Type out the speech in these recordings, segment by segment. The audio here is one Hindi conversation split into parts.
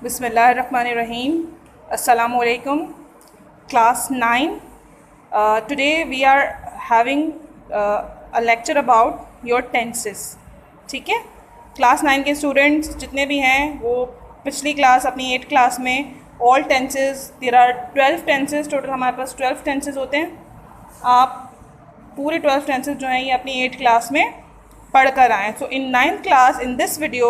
Bismillahirrahmanirrahim. Assalamualaikum. Class 9. Today we are having a lecture about your tenses. ठीक है, क्लास 9 के स्टूडेंट्स जितने भी हैं वो पिछली क्लास अपनी 8 क्लास में all tenses, there are 12 tenses total, हमारे पास 12 टेंसेस होते हैं। आप पूरे 12 टेंसेस जो हैं ये अपनी 8 क्लास में पढ़ कर आएँ। सो इन 9th class in this video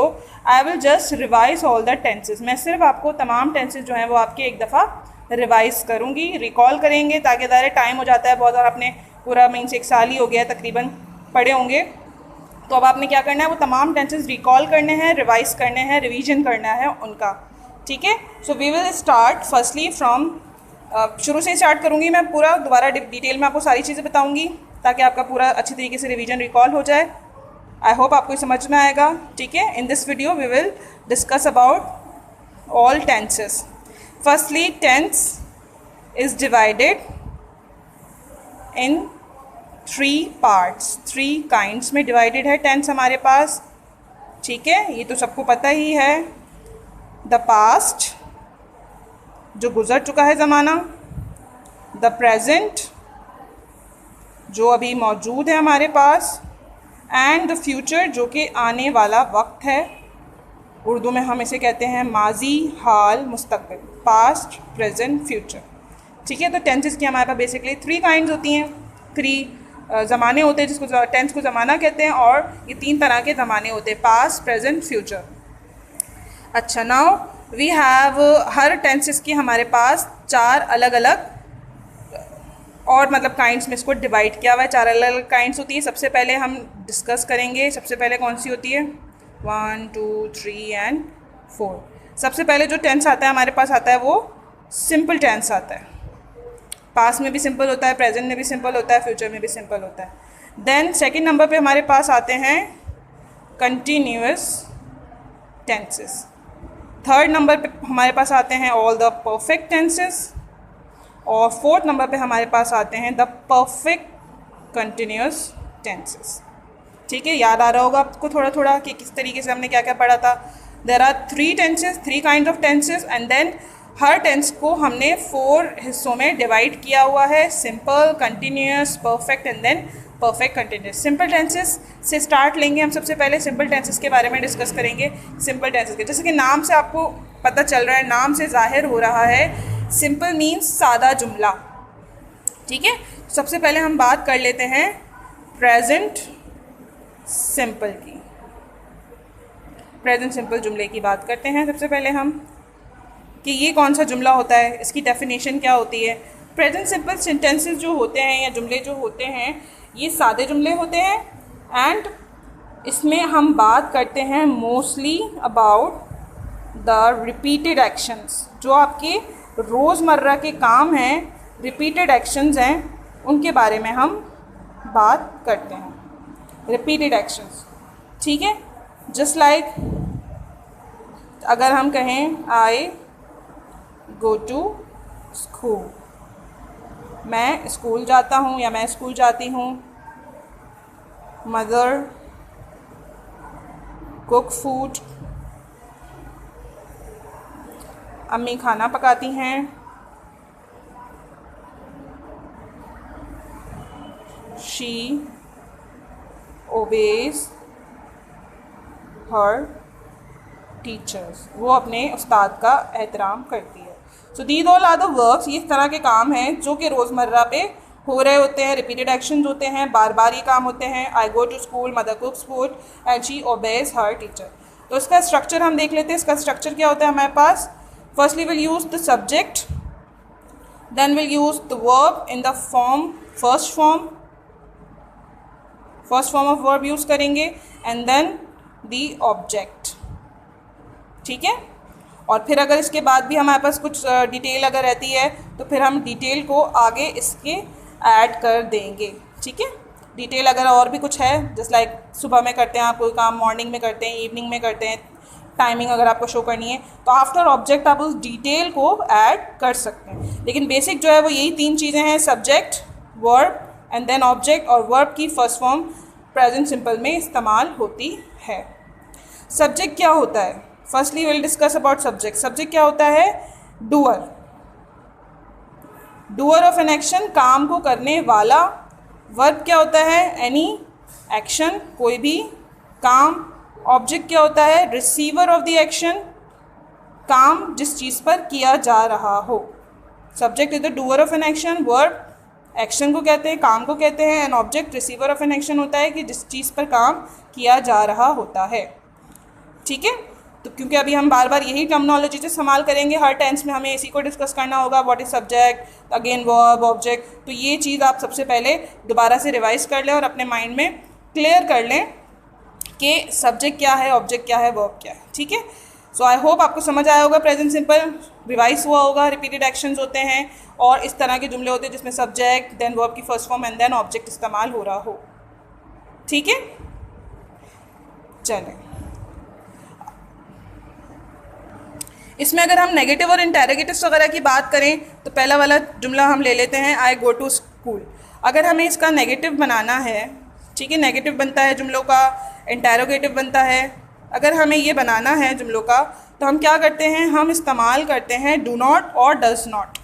I will just revise all the tenses. मैं सिर्फ आपको तमाम टेंसेस जो हैं वो आपके एक दफ़ा रिवाइज करूँगी, रिकॉल करेंगे, ताकि ज़्यादा टाइम हो जाता है बहुत, और आपने पूरा मीन्स 1 साल ही हो गया तकरीबन पढ़े होंगे। तो अब आपने क्या करना है, वो तमाम टेंसेस रिकॉल करने हैं, रिवाइज करने हैं, रिवीजन करना है उनका। ठीक है, so we will start firstly from, शुरू से स्टार्ट करूँगी मैं, पूरा दोबारा डिटेल में आपको सारी चीज़ें बताऊँगी ताकि आपका पूरा अच्छी तरीके से रिवीजन रिकॉल हो जाए। आई होप आपको समझ में आएगा। ठीक है, in this video we will discuss about all tenses. Firstly tense is divided in 3 parts, 3 kinds में डिवाइडेड है टेंस हमारे पास। ठीक है, ये तो सबको पता ही है। द पास्ट, जो गुज़र चुका है ज़माना, द प्रेजेंट, जो अभी मौजूद है हमारे पास, एंड द फ्यूचर, जो कि आने वाला वक्त है। उर्दू में हम इसे कहते हैं माजी, हाल, मुस्तकबिल, पास्ट, प्रेजेंट, फ्यूचर। ठीक है, तो टेंसेस की हमारे पास बेसिकली 3 काइंड्स होती हैं, 3 ज़माने होते हैं जिसको टेंस को ज़माना कहते हैं, और ये 3 तरह के ज़माने होते हैं, पास्ट, प्रेजेंट, फ्यूचर। अच्छा, नाउ वी हैव, हर टेंसेस की हमारे पास 4 अलग अलग और मतलब काइंड्स में इसको डिवाइड किया हुआ है, 4 अलग अलग काइंड्स होती है। सबसे पहले हम डिस्कस करेंगे, सबसे पहले कौन सी होती है, 1, 2, 3 एंड 4। सबसे पहले जो टेंस आता है हमारे पास आता है वो सिंपल टेंस आता है। पास्ट में भी सिंपल होता है, प्रेजेंट में भी सिंपल होता है, फ्यूचर में भी सिंपल होता है। देन सेकेंड नंबर पे हमारे पास आते हैं कंटिन्यूअस टेंसेस। थर्ड नंबर पे हमारे पास आते हैं ऑल द परफेक्ट टेंसेस, और 4th नंबर पे हमारे पास आते हैं द परफेक्ट कंटिन्यूअस टेंसेस। ठीक है, याद आ रहा होगा आपको थोड़ा थोड़ा कि किस तरीके से हमने क्या क्या पढ़ा था। There are 3 tenses, 3 kind of tenses, and then हर टेंस को हमने 4 हिस्सों में डिवाइड किया हुआ है, simple, continuous, perfect and then perfect continuous. Simple tenses से स्टार्ट लेंगे हम। सबसे पहले सिंपल टेंसेस के बारे में डिस्कस करेंगे। सिंपल टेंसेस के, जैसे कि नाम से आपको पता चल रहा है, नाम से जाहिर हो रहा है, सिंपल मीन्स सादा जुमला। ठीक है, सबसे पहले हम बात कर लेते हैं प्रेजेंट सिंपल की। प्रेजेंट सिंपल जुमले की बात करते हैं सबसे पहले हम, कि ये कौन सा जुमला होता है, इसकी डेफिनेशन क्या होती है। प्रेजेंट सिंपल सेंटेंसेस जो होते हैं या जुमले जो होते हैं ये सादे जुमले होते हैं, एंड इसमें हम बात करते हैं mostly about the repeated actions, जो आपके रोज़मर्रा के काम हैं, रिपीटेड एक्शंस हैं, उनके बारे में हम बात करते हैं। रिपीटेड एक्शंस, ठीक है, जस्ट लाइक अगर हम कहें आई गो टू स्कूल, मैं स्कूल जाता हूँ या मैं स्कूल जाती हूँ। मदर कुक फूड, अम्मी खाना पकाती हैं। शी ओबेज हर टीचर्स, वो अपने उस्ताद का एहतराम करती है। So these all are the works, ये इस तरह के काम हैं जो कि रोज़मर्रा पे हो रहे होते हैं, रिपीटेड एक्शन होते हैं, बार बार ये काम होते हैं। I go to school, mother cooks food and she obeys her teacher. तो इसका स्ट्रक्चर हम देख लेते हैं। इसका स्ट्रक्चर क्या होता है हमारे पास। Firstly, we'll use the subject, then we'll use the verb in the form, first form of verb use करेंगे, and then the object। ठीक है, और फिर अगर इसके बाद भी हमारे पास कुछ डिटेल अगर रहती है तो फिर हम डिटेल को आगे इसके ऐड कर देंगे। ठीक है, डिटेल अगर और भी कुछ है, जस्ट लाइक सुबह में करते हैं आप कोई काम, मॉर्निंग में करते हैं, इवनिंग में करते हैं, टाइमिंग अगर आपको शो करनी है, तो आफ्टर ऑब्जेक्ट आप उस डिटेल को ऐड कर सकते हैं। लेकिन बेसिक जो है वो यही 3 चीज़ें हैं, subject, verb and then object, और वर्ब की फर्स्ट फॉर्म प्रेजेंट सिंपल में इस्तेमाल होती है। सब्जेक्ट क्या होता है, firstly will discuss about subject. Subject क्या होता है? Doer. Doer of an action, काम को करने वाला. वर्ब क्या होता है? एनी एक्शन, कोई भी काम. ऑब्जेक्ट क्या होता है? रिसीवर ऑफ द एक्शन, काम जिस चीज़ पर किया जा रहा हो. Subject is the doer of an action. Verb action को कहते हैं, काम को कहते हैं. And object receiver of an action होता है कि जिस चीज़ पर काम किया जा रहा होता है. ठीक है. तो क्योंकि अभी हम बार बार यही टर्मिनोलॉजी से इस्तेमाल करेंगे हर टेंस में, हमें इसी को डिस्कस करना होगा. What is subject, again verb, object. तो ये चीज़ आप सबसे पहले दोबारा से रिवाइज कर लें और अपने माइंड में क्लियर कर लें कि सब्जेक्ट क्या है, ऑब्जेक्ट क्या है, वर्ब क्या है. ठीक है. सो आई होप आपको समझ आया होगा. प्रेजेंट सिंपल रिवाइज हुआ होगा. रिपीटेड एक्शंस होते हैं और इस तरह के जुमले होते हैं जिसमें सब्जेक्ट, देन वर्ब की first form and then object इस्तेमाल हो रहा हो. ठीक है. चलें, इसमें अगर हम नेगेटिव और इंटेरोगेटिव्स वगैरह की बात करें तो पहला वाला जुमला हम ले लेते हैं, आई गो टू स्कूल. अगर हमें इसका नेगेटिव बनाना है, ठीक है, नेगेटिव बनता है जुमलों का, इंटेरोगेटिव बनता है. अगर हमें ये बनाना है जुमलों का तो हम क्या करते हैं? हम इस्तेमाल करते हैं डू नॉट और डज नॉट.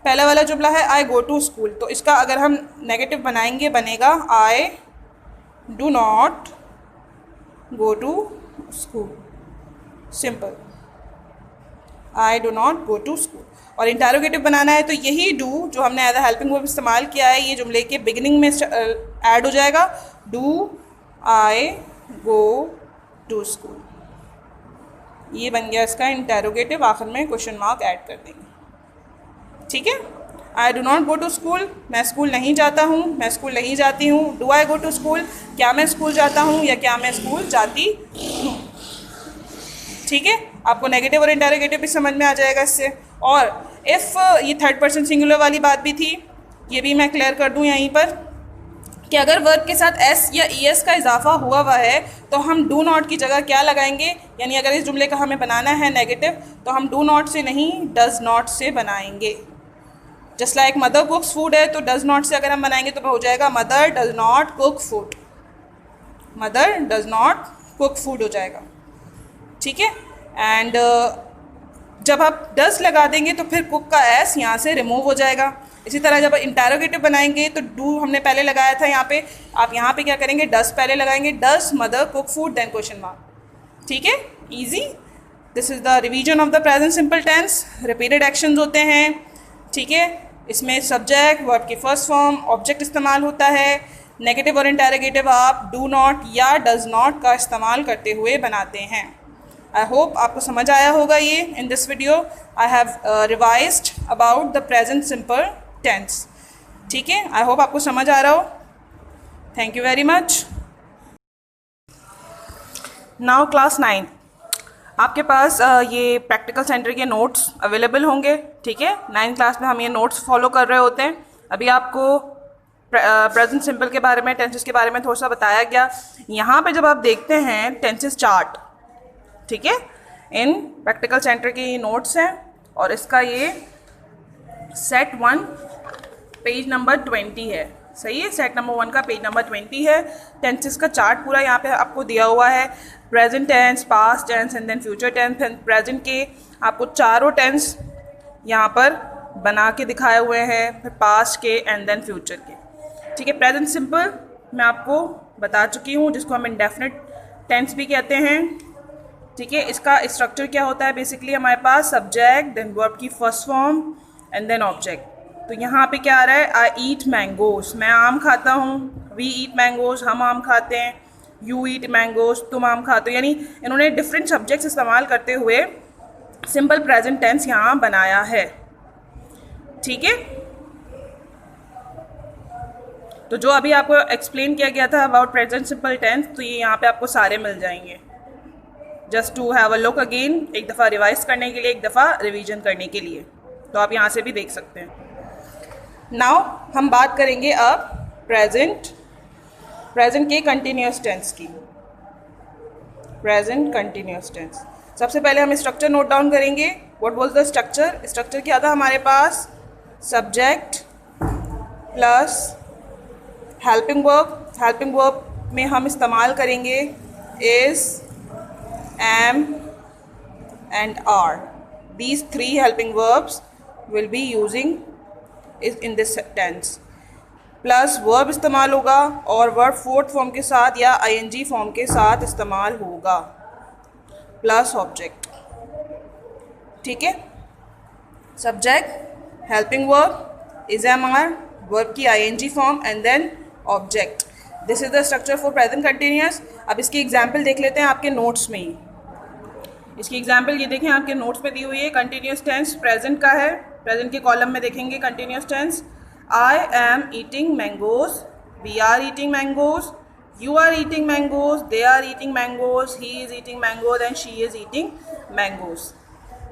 पहला वाला जुमला है आई गो टू स्कूल, तो इसका अगर हम नेगेटिव बनाएंगे बनेगा I do not go to school. Simple, I do not go to school. और इंटेरोगेटिव बनाना है तो यही डू जो हमने एज अ हेल्पिंग वर्ब इस्तेमाल किया है ये जुमले के बिगिनिंग में ऐड हो जाएगा. Do I go to school, ये बन गया इसका इंटेरोगेटिव. आखिर में क्वेश्चन मार्क ऐड कर देंगे. ठीक है. I do not go to school, मैं स्कूल नहीं जाता हूँ, मैं स्कूल नहीं जाती हूँ. Do I go to school, क्या मैं स्कूल जाता हूँ या क्या मैं स्कूल जाती हूँ. ठीक है. आपको नेगेटिव और इंटेरोगेटिव भी समझ में आ जाएगा इससे. और इफ़ ये थर्ड पर्सन सिंगुलर वाली बात भी थी, ये भी मैं क्लियर कर दूँ यहीं पर कि अगर वर्ब के साथ एस या ई एस का इजाफा हुआ हुआ है तो हम डू नॉट की जगह क्या लगाएंगे. यानी अगर इस जुमले का हमें बनाना है नेगेटिव तो हम डू नॉट से नहीं डज नॉट से बनाएंगे. Just like mother cooks food है तो डज नॉट से अगर हम बनाएंगे तो हो जाएगा mother does not cook food. Mother does not cook food हो जाएगा. ठीक है. एंड जब आप डज लगा देंगे तो फिर कुक का एस यहाँ से रिमूव हो जाएगा. इसी तरह जब इंटेरोगेटिव बनाएंगे तो डू हमने पहले लगाया था यहाँ पे, आप यहाँ पे क्या करेंगे? डज पहले लगाएंगे. Does mother cook food then question mark. ठीक है. Easy. This is the revision of the present simple tense. Repeated actions होते हैं. ठीक है. इसमें सब्जेक्ट, वर्ब की फर्स्ट फॉर्म, ऑब्जेक्ट इस्तेमाल होता है. नेगेटिव और इंटेरोगेटिव आप डू नॉट या डज नॉट का इस्तेमाल करते हुए बनाते हैं. आई होप आपको समझ आया होगा ये. In this video I have revised about the present simple tense. ठीक है. आई होप आपको समझ आ रहा हो. Thank you very much. Now class 9, आपके पास ये प्रैक्टिकल सेंटर के नोट्स अवेलेबल होंगे. ठीक है. 9th क्लास में हम ये नोट्स फॉलो कर रहे होते हैं. अभी आपको प्रेजेंट सिंपल के बारे में, टेंसेस के बारे में थोड़ा सा बताया गया. यहाँ पे जब आप देखते हैं टेंसेस चार्ट, ठीक है, इन प्रैक्टिकल सेंटर के ये नोट्स हैं और इसका ये सेट 1 पेज नंबर 20 है. सही है. सेट नंबर 1 का पेज नंबर 20 है. टेंसेस का चार्ट पूरा यहाँ पे आपको दिया हुआ है. Present tense, past tense and then future tense. Present के आपको चारों टेंस यहाँ पर बना के दिखाए हुए हैं, फिर पास्ट के एंड देन फ्यूचर के. ठीक है. प्रेजेंट सिंपल मैं आपको बता चुकी हूँ, जिसको हम इंडेफिनिट टेंस भी कहते हैं. ठीक है. इसका स्ट्रक्चर क्या होता है? बेसिकली हमारे पास सब्जेक्ट, देन वर्ब की first form and then object. तो यहाँ पे क्या आ रहा है? आई ईट मैंगोज, मैं आम खाता हूँ. वी ईट मैंगोज, हम आम खाते हैं. यू ईट मैंगोज, तुम आम खाते हो. यानी इन्होंने डिफरेंट सब्जेक्ट्स इस्तेमाल करते हुए सिंपल प्रेजेंट टेंस यहाँ बनाया है. ठीक है. तो जो अभी आपको एक्सप्लेन किया गया था अबाउट प्रेजेंट सिंपल टेंस, तो ये यहाँ पे आपको सारे मिल जाएंगे. Just to have a look again, एक दफ़ा रिवाइज करने के लिए, एक दफ़ा रिवीजन करने के लिए. तो आप यहाँ से भी देख सकते हैं. नाउ हम बात करेंगे अब प्रेजेंट के कंटिन्यूस टेंस की. Present continuous tense. सबसे पहले हम स्ट्रक्चर नोट डाउन करेंगे. What was the structure? Structure क्या था हमारे पास? Subject plus helping verb. Helping verb में हम इस्तेमाल करेंगे is, am, and are. These three helping verbs will be using in this tense. Plus verb इस्तेमाल होगा और वर्ब फोर्थ फॉर्म के साथ या ing फॉर्म के साथ इस्तेमाल होगा, प्लस ऑब्जेक्ट. ठीक है. Subject, helping verb, is am are, verb की ing form and then object. This is the structure for present continuous. अब इसकी एग्जाम्पल देख लेते हैं आपके नोट्स में ही. इसकी एग्जाम्पल ये देखें, आपके नोट्स में दी हुई है. कंटिन्यूअस टेंस प्रेजेंट का है. प्रेजेंट के कॉलम में देखेंगे continuous tense. I am eating mangoes, we are eating mangoes, you are eating mangoes, they are eating mangoes, he is eating mangoes and she is eating mangoes.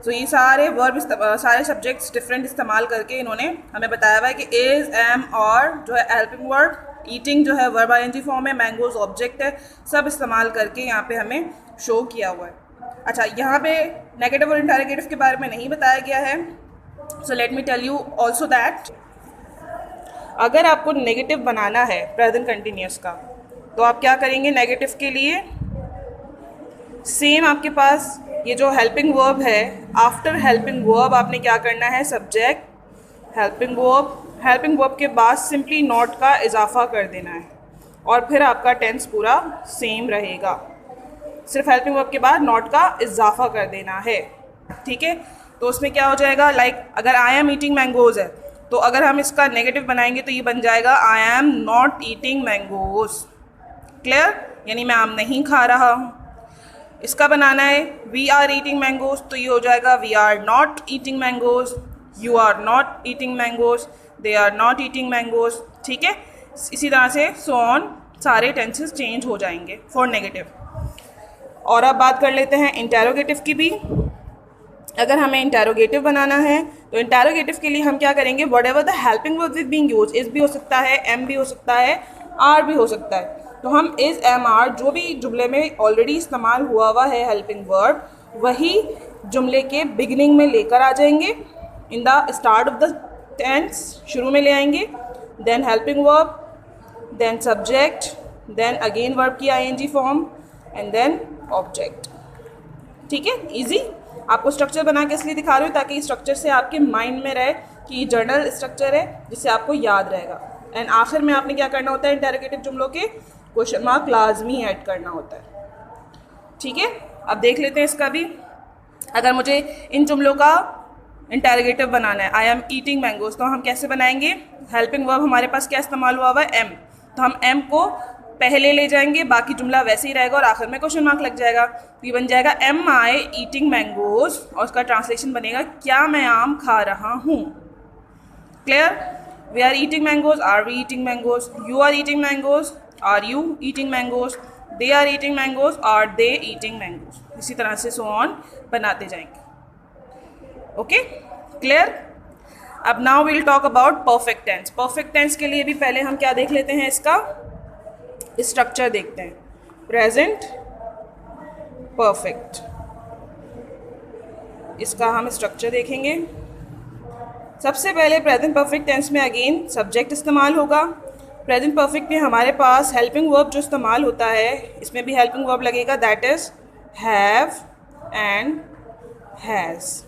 So ये सारे वर्ब सारे सब्जेक्ट्स डिफरेंट इस्तेमाल करके इन्होंने हमें बताया हुआ है कि इज, एम, और जो है हेल्पिंग वर्ब, ईटिंग जो है वर्ब ing फॉर्म है, मैंगोज ऑब्जेक्ट है, सब इस्तेमाल करके यहाँ पे हमें शो किया हुआ है. अच्छा, यहाँ पे नेगेटिव और इंटरोगेटिव के बारे में नहीं बताया गया है. So let me tell you also that अगर आपको नेगेटिव बनाना है प्रेजेंट कंटिन्यूअस का तो आप क्या करेंगे. नेगेटिव के लिए सेम आपके पास ये जो हेल्पिंग वर्ब है, आफ्टर हेल्पिंग वर्ब आपने क्या करना है, सब्जेक्ट, हेल्पिंग वर्ब के बाद सिंपली नॉट का इजाफा कर देना है और फिर आपका टेंस पूरा सेम रहेगा. सिर्फ हेल्पिंग वर्ब के बाद नॉट का इजाफा कर देना है. ठीक है. तो उसमें क्या हो जाएगा, लाइक अगर आई एम ईटिंग मैंगोज है तो अगर हम इसका नेगेटिव बनाएंगे तो ये बन जाएगा I am not eating mangoes. Clear. यानी मैं आम नहीं खा रहा हूँ. इसका बनाना है वी आर ईटिंग मैंगोज तो ये हो जाएगा we are not eating mangoes, you are not eating mangoes, they are not eating mangoes. ठीक है. इसी तरह से सो ऑन सारे टेंसेस चेंज हो जाएंगे फॉर नेगेटिव. और अब बात कर लेते हैं इंटेरोगेटिव की भी. अगर हमें इंटेरोगेटिव बनाना है तो इंटेरोगेटिव के लिए हम क्या करेंगे, what ever the helping verb is being use, is भी हो सकता है, एम भी हो सकता है, आर भी हो सकता है. तो हम इज, एम, आर जो भी जुमले में ऑलरेडी इस्तेमाल हुआ है हेल्पिंग वर्ब, वही जुमले के बिगिनिंग में लेकर आ जाएंगे. In the start of the tense शुरू में ले आएंगे. Then helping verb, then subject, then again verb की ing form and then object. ठीक है. ईजी. आपको स्ट्रक्चर बना के इसलिए दिखा रही हूँ ताकि स्ट्रक्चर से आपके माइंड में रहे कि ये जर्नल स्ट्रक्चर है जिससे आपको याद रहेगा. एंड आखिर में आपने क्या करना होता है, इंटेरोगेटिव जुमलों के क्वेश्चन मार्क लाजमी ऐड करना होता है. ठीक है. अब देख लेते हैं इसका भी. अगर मुझे इन जुमलों का इंटेरोगेटिव बनाना है, आई एम ईटिंग मैंगोज, तो हम कैसे बनाएंगे. हेल्पिंग वर्ब हमारे पास क्या इस्तेमाल हुआ है, एम. तो हम एम को पहले ले जाएंगे, बाकी जुमला वैसे ही रहेगा और आखिर में क्वेश्चन मार्क लग जाएगा. तो ये बन जाएगा एम आई ईटिंग मैंगोज और उसका ट्रांसलेशन बनेगा क्या मैं आम खा रहा हूँ. Clear. We are eating mangoes, are we eating mangoes, you are eating mangoes, are you eating mangoes, they are eating mangoes, are they eating mangoes. इसी तरह से सो ऑन बनाते जाएंगे. ओके. क्लियर. अब now we'll talk about perfect tense. Perfect tense के लिए भी पहले हम क्या देख लेते हैं, इसका स्ट्रक्चर देखते हैं. प्रेजेंट परफेक्ट, इसका हम स्ट्रक्चर देखेंगे. सबसे पहले प्रेजेंट परफेक्ट टेंस में अगेन सब्जेक्ट इस्तेमाल होगा. प्रेजेंट परफेक्ट में हमारे पास हेल्पिंग वर्ब जो इस्तेमाल होता है, इसमें भी हेल्पिंग वर्ब लगेगा, that is have and has.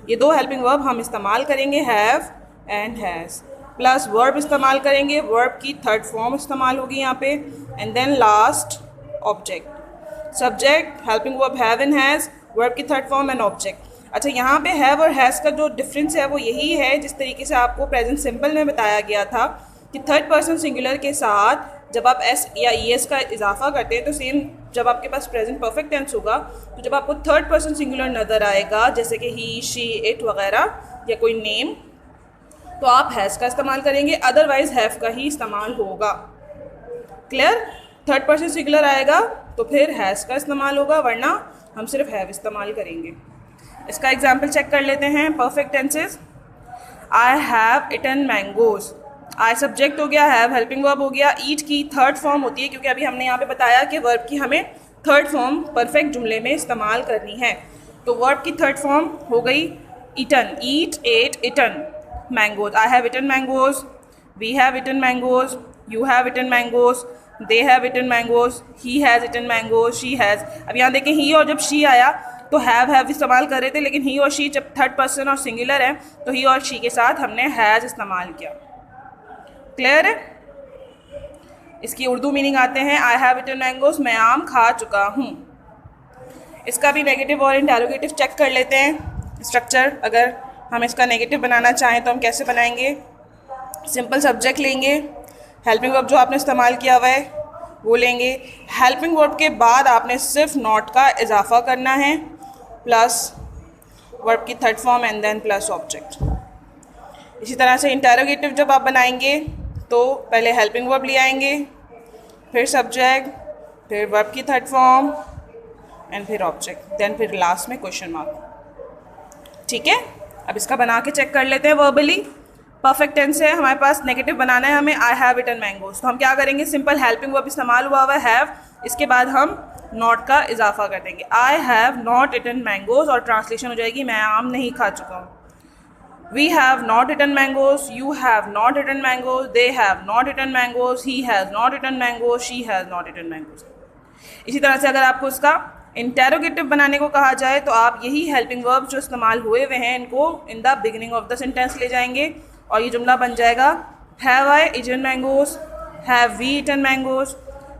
ये दो हेल्पिंग वर्ब हम इस्तेमाल करेंगे, have and has. Plus verb इस्तेमाल करेंगे, वर्ब की थर्ड फॉर्म इस्तेमाल होगी यहाँ पे, and then last object. Subject, helping verb have and has, verb की थर्ड फॉर्म एंड ऑब्जेक्ट. अच्छा, यहाँ पे हैव और हैज़ का जो डिफरेंस है वो यही है जिस तरीके से आपको प्रेजेंट सिंपल में बताया गया था कि थर्ड पर्सन सिंगुलर के साथ जब आप एस या ई एस का इजाफा करते हैं तो सेम जब आपके पास प्रेजेंट परफेक्ट टेंस होगा तो जब आपको थर्ड पर्सन सिंगुलर नज़र आएगा जैसे कि ही, शी, इट वगैरह या कोई नेम, तो आप हैज़ का इस्तेमाल करेंगे, अदरवाइज हैव का ही इस्तेमाल होगा. क्लियर. थर्ड पर्सन सिंगुलर आएगा तो फिर हैज़ का इस्तेमाल होगा, वरना हम सिर्फ हैव इस्तेमाल करेंगे. इसका एग्जाम्पल चेक कर लेते हैं. Perfect tenses. I have eaten mangoes. I subject हो गया, हैव हेल्पिंग वर्ब हो गया, ईट की थर्ड फॉर्म होती है क्योंकि अभी हमने यहाँ पे बताया कि वर्ब की हमें थर्ड फॉर्म परफेक्ट जुमले में इस्तेमाल करनी है. तो वर्ब की थर्ड फॉर्म हो गई eaten, eat, ate, eaten. Mangoes, I have eaten mangoes, we have eaten mangoes, you have eaten mangoes, they have eaten mangoes, he has eaten mangoes, she has. अब यहाँ देखें ही और जब शी आया तो हैव इस्तेमाल कर रहे थे, लेकिन ही और शी जब थर्ड पर्सन और सिंगुलर है तो ही और शी के साथ हमने हैज़ इस्तेमाल किया। क्लियर है? इसकी उर्दू मीनिंग आते हैं आई हैव इटन मैंगोज, मैं आम खा चुका हूँ। इसका भी नेगेटिव और इंटेरोगेटिव चेक कर लेते हैं स्ट्रक्चर। अगर हम इसका नेगेटिव बनाना चाहें तो हम कैसे बनाएंगे? सिंपल सब्जेक्ट लेंगे, हेल्पिंग वर्ब जो आपने इस्तेमाल किया हुआ है वो लेंगे, हेल्पिंग वर्ब के बाद आपने सिर्फ नॉट का इजाफा करना है, प्लस वर्ब की third form and then plus object. इसी तरह से इंटेरोगेटिव जब आप बनाएंगे तो पहले हेल्पिंग वर्ब ले आएंगे, फिर सब्जेक्ट, फिर वर्ब की थर्ड फॉर्म एंड फिर ऑब्जेक्ट, देन फिर लास्ट में क्वेश्चन मार्क। ठीक है, अब इसका बना के चेक कर लेते हैं वर्बली। परफेक्ट टेंस है, हमारे पास नेगेटिव बनाना है हमें, आई हैव इटन मैंगोज, तो हम क्या करेंगे? सिंपल हेल्पिंग वर्ब इस्तेमाल हुआ है हैव, इसके बाद हम नॉट का इजाफा कर देंगे, आई हैव नॉट इटन मैंगोज, और ट्रांसलेशन हो जाएगी मैं आम नहीं खा चुका हूँ। We have not eaten mangoes, you have not eaten mangoes, they have not eaten mangoes, he has not eaten mangoes, she has not eaten mangoes। इसी तरह से अगर आपको इसका इंटेरोगेटिव बनाने को कहा जाए तो आप यही हेल्पिंग वर्ब जो इस्तेमाल हुए हुए हैं इनको in the beginning of the sentence ले जाएंगे और ये जुमला बन जाएगा have I eaten mangoes, have we eaten mangoes,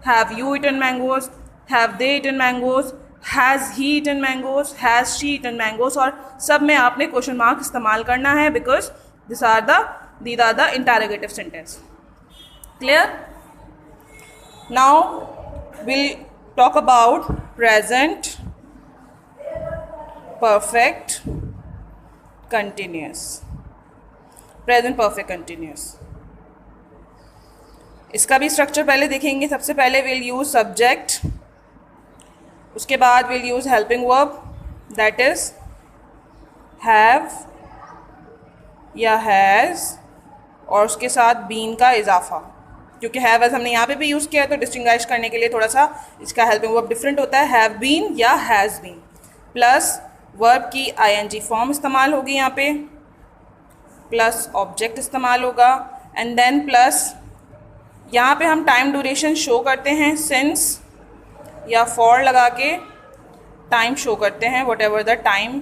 have you eaten mangoes, have they eaten mangoes, has he eaten mangoes, has she eaten mangoes, और सब में आपने क्वेश्चन मार्क इस्तेमाल करना है because this are the interrogative sentence. Clear? Now will talk about present perfect continuous. Present perfect continuous, इसका भी स्ट्रक्चर पहले देखेंगे। सबसे पहले विल यूज सब्जेक्ट, उसके बाद will use helping verb that is have या हैज़, और उसके साथ बीन का इजाफा, क्योंकि हैव एज हमने यहाँ पे भी यूज़ किया है तो डिस्टिंग्विश करने के लिए थोड़ा सा इसका हेल्पिंग वर्ब डिफरेंट होता है, हैव बीन या हैज़ बीन, प्लस वर्ब की आईएनजी फॉर्म इस्तेमाल होगी यहाँ पे, प्लस ऑब्जेक्ट इस्तेमाल होगा, एंड देन प्लस यहाँ पे हम टाइम ड्यूरेशन शो करते हैं, सिंस या फॉर लगा के टाइम शो करते हैं, what ever the time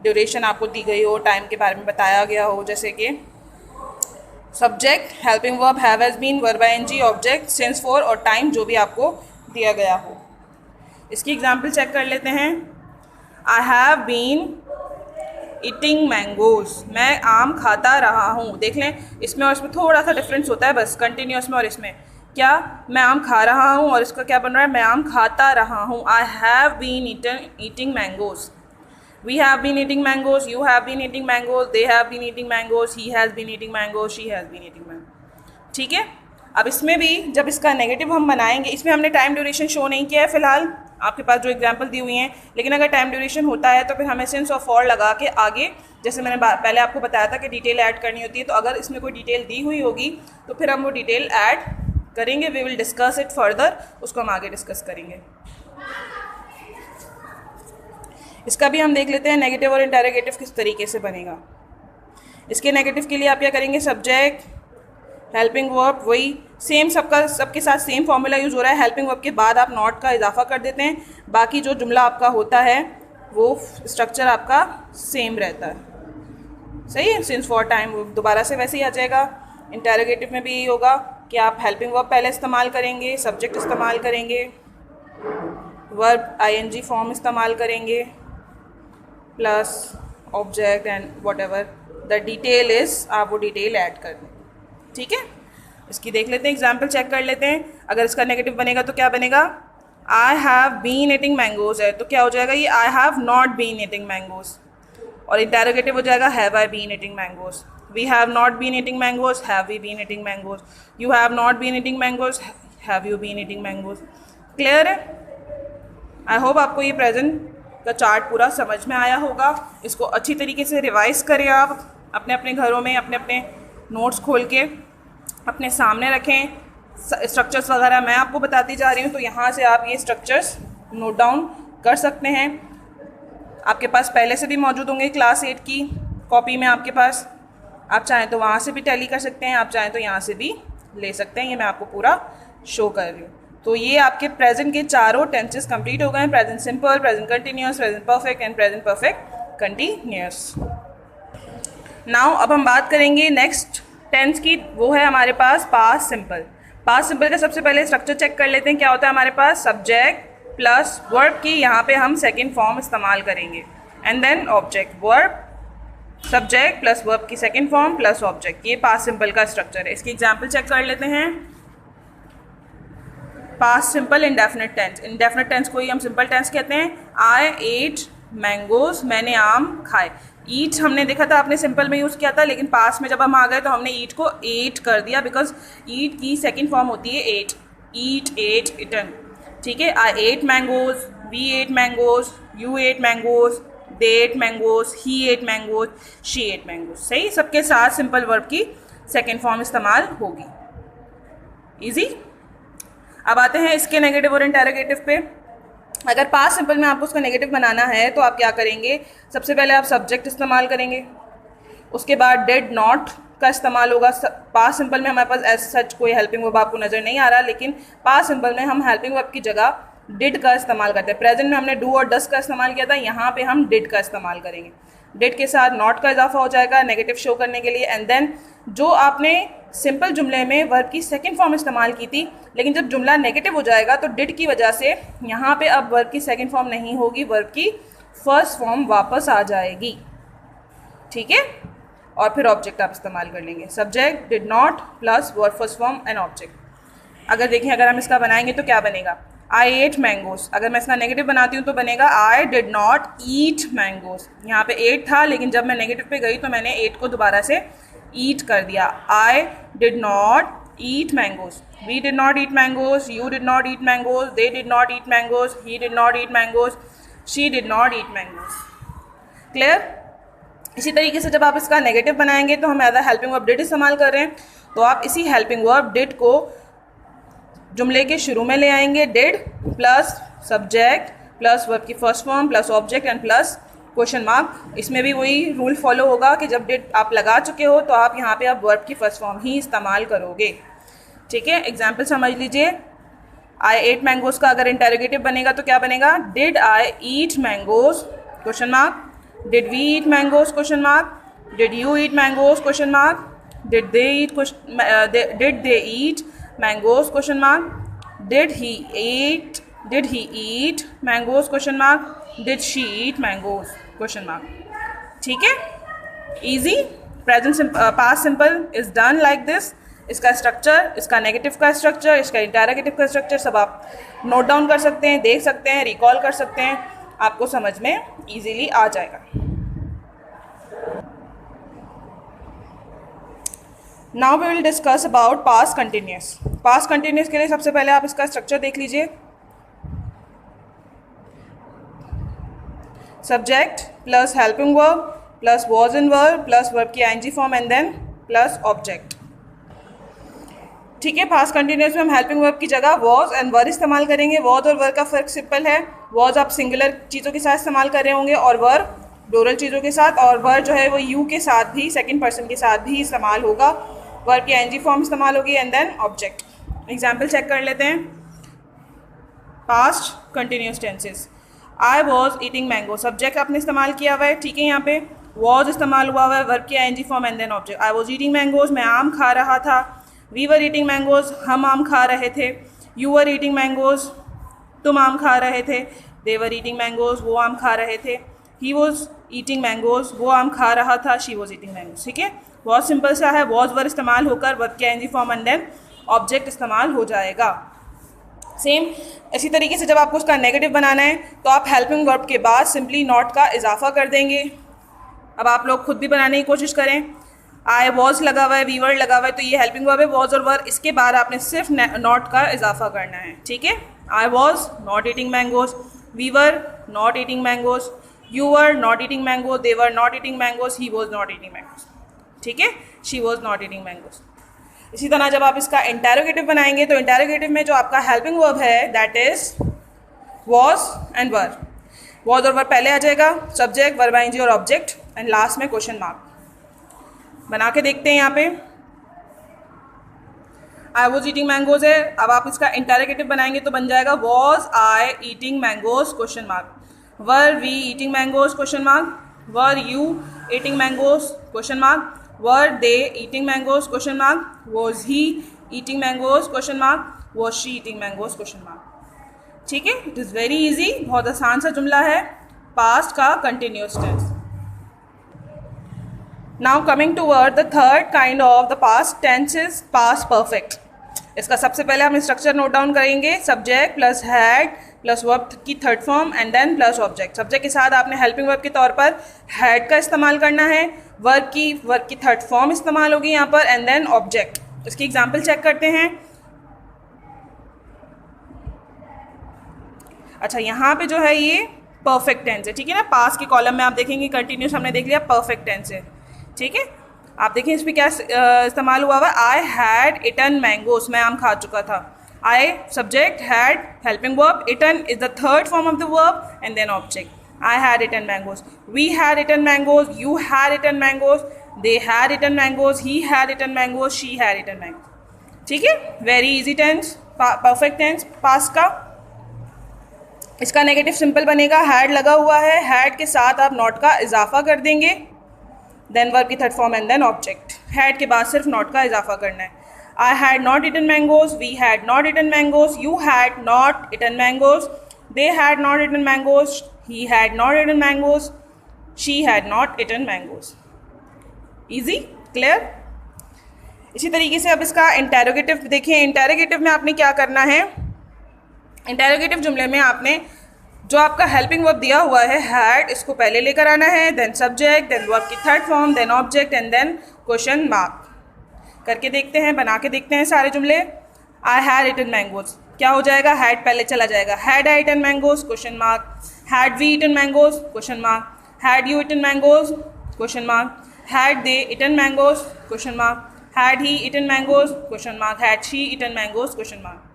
duration आपको दी गई हो, टाइम के बारे में बताया गया हो, जैसे कि subject, helping verb have has been, verb ING, object, since, for और टाइम जो भी आपको दिया गया हो। इसकी एग्जांपल चेक कर लेते हैं। I have been eating mangoes, मैं आम खाता रहा हूँ। देख लें इसमें और इसमें थोड़ा सा डिफरेंस होता है बस, कंटिन्यूअस में और इसमें। क्या मैं आम खा रहा हूँ और इसका क्या बन रहा है? मैं आम खाता रहा हूँ। I have been eating mangoes, we have been eating mangoes, you have been eating mangoes, they have been eating mangoes, he has been eating mangoes, she has been eating mangoes. ठीक है, अब इसमें भी जब इसका नेगेटिव हम बनाएंगे, इसमें हमने टाइम ड्यूरेशन शो नहीं किया है फिलहाल, आपके पास जो एग्जाम्पल दी हुई हैं, लेकिन अगर टाइम ड्यूरेशन होता है तो फिर हमें सिंस और फॉर लगा के आगे, जैसे मैंने पहले आपको बताया था कि डिटेल ऐड करनी होती है, तो अगर इसमें कोई डिटेल दी हुई होगी तो फिर हम वो डिटेल ऐड करेंगे, we will discuss it further, उसको हम आगे डिस्कस करेंगे। इसका भी हम देख लेते हैं नेगेटिव और इंटेरोगेटिव किस तरीके से बनेगा। इसके नेगेटिव के लिए आप क्या करेंगे? सब्जेक्ट, हेल्पिंग वर्ब, वही सेम सबके साथ सेम फॉर्मूला यूज़ हो रहा है। हेल्पिंग वर्ब के बाद आप नॉट का इजाफा कर देते हैं, बाकी जो जुमला आपका होता है वो स्ट्रक्चर आपका सेम रहता है। सही है, सिंस, फॉर, टाइम दोबारा से वैसे ही आ जाएगा। इंटेरोगेटिव में भी यही होगा कि आप हेल्पिंग वर्ब पहले इस्तेमाल करेंगे, सब्जेक्ट इस्तेमाल करेंगे, वर्ब आईएनजी फॉर्म इस्तेमाल करेंगे, plus object and what ever the detail is, आप वो डिटेल ऐड कर दें। ठीक है, इसकी देख लेते हैं, एग्जाम्पल चेक कर लेते हैं। अगर इसका नेगेटिव बनेगा तो क्या बनेगा? I have been eating mangoes है तो क्या हो जाएगा? ये I have not been eating mangoes, और इंटेरोगेटिव हो जाएगा have I been eating mangoes. We have not been eating mangoes, have we been eating mangoes. You have not been eating mangoes, have you been eating mangoes. Clear है? आई होप आपको ये प्रेजेंट का चार्ट पूरा समझ में आया होगा। इसको अच्छी तरीके से रिवाइज करें आप अपने अपने घरों में, अपने अपने नोट्स खोल के अपने सामने रखें। स्ट्रक्चर्स वगैरह मैं आपको बताती जा रही हूँ, तो यहाँ से आप ये स्ट्रक्चर्स नोट डाउन कर सकते हैं। आपके पास पहले से भी मौजूद होंगे क्लास 8 की कॉपी में आपके पास, आप चाहें तो वहाँ से भी टैली कर सकते हैं, आप चाहें तो यहाँ से भी ले सकते हैं। ये मैं आपको पूरा शो कर रही हूँ। तो ये आपके प्रेजेंट के चारों टेंसेस कंप्लीट हो गए हैं, present simple, present continuous, present perfect and present perfect continuous. Now अब हम बात करेंगे नेक्स्ट टेंस की, वो है हमारे पास पास्ट सिंपल। पास्ट सिंपल का सबसे पहले स्ट्रक्चर चेक कर लेते हैं। क्या होता है हमारे पास, सब्जेक्ट प्लस वर्ब की यहाँ पे हम सेकंड फॉर्म इस्तेमाल करेंगे, and then object, verb subject plus verb की सेकंड फॉर्म प्लस ऑब्जेक्ट। ये पास्ट सिंपल का स्ट्रक्चर है। इसकी एग्जांपल चेक कर लेते हैं। Past simple indefinite tense, indefinite tense को ही हम सिंपल टेंस कहते हैं। आई एट मैंगोज, मैंने आम खाए। ईट हमने देखा था आपने सिंपल में यूज़ किया था, लेकिन पास्ट में जब हम आ गए तो हमने ईट को एट कर दिया, बिकॉज ईट की सेकंड फॉर्म होती है एट, ईट एट इटन। ठीक है, I ate mangoes, we ate mangoes, you ate mangoes, they ate mangoes, he ate mangoes, she ate mangoes. सही, सबके साथ सिंपल वर्ब की सेकेंड फॉर्म इस्तेमाल होगी। ईजी। अब आते हैं इसके नेगेटिव और इंटेरोगेटिव पे। अगर पास्ट सिंपल में आपको उसका नेगेटिव बनाना है तो आप क्या करेंगे, सबसे पहले आप सब्जेक्ट इस्तेमाल करेंगे, उसके बाद डिड नॉट का इस्तेमाल होगा। पास्ट सिंपल में हमारे पास एज सच कोई हेल्पिंग वर्ब आपको नज़र नहीं आ रहा, लेकिन पास्ट सिंपल में हम हेल्पिंग वर्ब की जगह डिड का इस्तेमाल करते हैं। प्रेजेंट में हमने डू और डस का इस्तेमाल किया था, यहाँ पे हम डिड का इस्तेमाल करेंगे। डिड के साथ नॉट का इजाफा हो जाएगा नेगेटिव शो करने के लिए, एंड देन जो आपने सिंपल जुमले में वर्ब की सेकंड फॉर्म इस्तेमाल की थी, लेकिन जब जुमला नेगेटिव हो जाएगा तो डिड की वजह से यहाँ पे अब वर्ब की सेकंड फॉर्म नहीं होगी, वर्ब की फर्स्ट फॉर्म वापस आ जाएगी। ठीक है, और फिर ऑब्जेक्ट आप इस्तेमाल कर लेंगे, subject did not plus verb first form and object. अगर देखें, अगर हम इसका बनाएंगे तो क्या बनेगा, आई एट मैंगोज। अगर मैं इसका नेगेटिव बनाती हूँ तो बनेगा आई डिड नॉट ईट मैंगोज। यहाँ पे एट था, लेकिन जब मैं नेगेटिव पे गई तो मैंने एट को दोबारा से ईट कर दिया। I did not eat mangoes, we did not eat mangoes, you did not eat mangoes, they did not eat mangoes, he did not eat mangoes, she did not eat mangoes. Clear. इसी तरीके से जब आप इसका नेगेटिव बनाएंगे तो हम as a helping verb did इस्तेमाल कर रहे हैं, तो आप इसी हेल्पिंग वर्ब डिड को जुमले के शुरू में ले आएंगे। Did plus subject plus verb की first form plus object and plus question mark. इसमें भी वही रूल फॉलो होगा कि जब डिड आप लगा चुके हो तो आप यहाँ पे आप वर्ब की फर्स्ट फॉर्म ही इस्तेमाल करोगे। ठीक है, एग्जाम्पल समझ लीजिए। आई एट मैंगोज का अगर इंटेरोगेटिव बनेगा तो क्या बनेगा, did I eat mangoes question mark, did we eat mangoes question mark, did you eat mangoes question mark, did they eat mangoes question mark, did he eat mangoes question mark, did she eat mangoes question mark. ठीक है, easy. Present past simple is done like this. इसका स्ट्रक्चर, इसका नेगेटिव का स्ट्रक्चर, इसका इंटेरोगेटिव का स्ट्रक्चर सब आप नोट डाउन कर सकते हैं, देख सकते हैं, रिकॉल कर सकते हैं, आपको समझ में इजीली आ जाएगा। Now we will discuss about past continuous. Past continuous के लिए सबसे पहले आप इसका स्ट्रक्चर देख लीजिए। Subject plus helping verb plus was in verb plus verb की ING form and then plus object. ठीक है, पास्ट कंटिन्यूस में हम हेल्पिंग वर्ब की जगह वॉज एंड वर इस्तेमाल करेंगे। वॉज और वर का फर्क सिंपल है, वॉज आप सिंगुलर चीज़ों के साथ इस्तेमाल कर रहे होंगे और वर प्लूरल चीज़ों के साथ, और वर जो है वो यू के साथ भी, सेकंड पर्सन के साथ भी इस्तेमाल होगा। वर्ब की आईएनजी फॉर्म इस्तेमाल होगी and then object. Example check कर लेते हैं। Past continuous tenses, I was eating mango, subject आपने इस्तेमाल किया हुआ है। ठीक है, यहाँ पे वॉज इस्तेमाल हुआ हुआ है, वर्ब की ING form and then object. I was eating mangoes, मैं आम खा रहा था। वी वर ईटिंग मैंगोज, हम आम खा रहे थे। यू वर ईटिंग मैंगोज, तुम आम खा रहे थे। दे वर ईटिंग मैंगोज, वो आम खा रहे थे। ही वॉज ईटिंग मैंगोज, वो आम खा रहा था। She was eating mangoes. ठीक है, बहुत सिंपल सा है। वॉज वर इस्तेमाल होकर वर्ब की ING form and then object इस्तेमाल हो जाएगा। सेम इसी तरीके से जब आपको उसका नेगेटिव बनाना है तो आप हेल्पिंग वर्ब के बाद सिंपली नॉट का इजाफा कर देंगे। अब आप लोग खुद भी बनाने की कोशिश करें। आई वॉज लगा हुआ है, वी वर लगा हुआ है, तो ये हेल्पिंग वर्ब है वॉज और वर। इसके बाद आपने सिर्फ नॉट का इजाफा करना है। ठीक है, I was not eating mangoes, we were not eating mangoes, you were not eating mango, they were not eating mangoes, he was not eating mangoes. ठीक है, she was not eating mangoes. इसी तरह जब आप इसका इंटेरोगेटिव बनाएंगे तो इंटेरोगेटिव में जो आपका हेल्पिंग वर्ब है that is was and were. Was और वर पहले आ जाएगा, सब्जेक्ट वर्ब आईएनजी और ऑब्जेक्ट एंड लास्ट में क्वेश्चन मार्क। बना के देखते हैं यहाँ पे। आई वॉज ईटिंग मैंगोज है, अब आप इसका इंटेरोगेटिव बनाएंगे तो बन जाएगा was I eating mangoes question mark, were we eating mangoes question mark, were you eating mangoes question mark, were they eating mangoes question mark, was he eating mangoes question mark, was she eating mangoes question mark. ठीक है, इट इज़ वेरी इजी, बहुत आसान सा जुमला है, पास्ट का continuous tense. Now coming toward the third kind of the past tense is past perfect. इसका सबसे पहले हम स्ट्रक्चर नोट डाउन करेंगे, subject plus had plus verb की third form and then plus object. Subject के साथ आपने हेल्पिंग वर्ब के तौर पर हैड का इस्तेमाल करना है, वर्ब की थर्ड फॉर्म इस्तेमाल होगी यहाँ पर एंड देन ऑब्जेक्ट। इसकी एग्जाम्पल चेक करते हैं। अच्छा, यहाँ पे जो है ये परफेक्ट टेंस है, ठीक है ना। पास के कॉलम में आप देखेंगे कंटिन्यूस हमने देख लिया, परफेक्ट टेंस है, ठीक है। आप देखें इस पर क्या इस्तेमाल हुआ हुआ, आई हैड इटन मैंगोस, मैं आम खा चुका था। I subject, had helping verb, eaten is the third form of the verb and then object. I had eaten mangoes, we had eaten mangoes, you had eaten mangoes, they had eaten mangoes, he had eaten mangoes, she had eaten mangoes. ठीक है, very easy tense, perfect tense past का। इसका नेगेटिव सिंपल बनेगा, हैड लगा हुआ है, हैड के साथ आप नॉट का इजाफा कर देंगे, देन वर्ब की third form and then object. Had के बाद सिर्फ नॉट का इजाफा करना है। I had not eaten mangoes, we had not eaten mangoes, you had not eaten mangoes, they had not eaten mangoes, he had not eaten mangoes, she had not eaten mangoes. Easy, clear. इसी तरीके से अब इसका इंटेरोगेटिव देखें। इंटेरोगेटिव में आपने क्या करना है, इंटेरोगेटिव जुमले में आपने जो आपका हेल्पिंग वर्ब दिया हुआ है हैड, इसको पहले लेकर आना है, देन सब्जेक्ट, देन वर्ब की third form, then object and then question mark. करके देखते हैं, बना के देखते हैं सारे जुमले। आई हैड इटन मैंगोज, क्या हो जाएगा, हैड पहले चला जाएगा, had I eaten mangoes question mark, had we eaten mangoes question mark, had you eaten mangoes question mark, had they eaten mangoes question mark, had he eaten mangoes question mark, had she eaten mangoes question mark.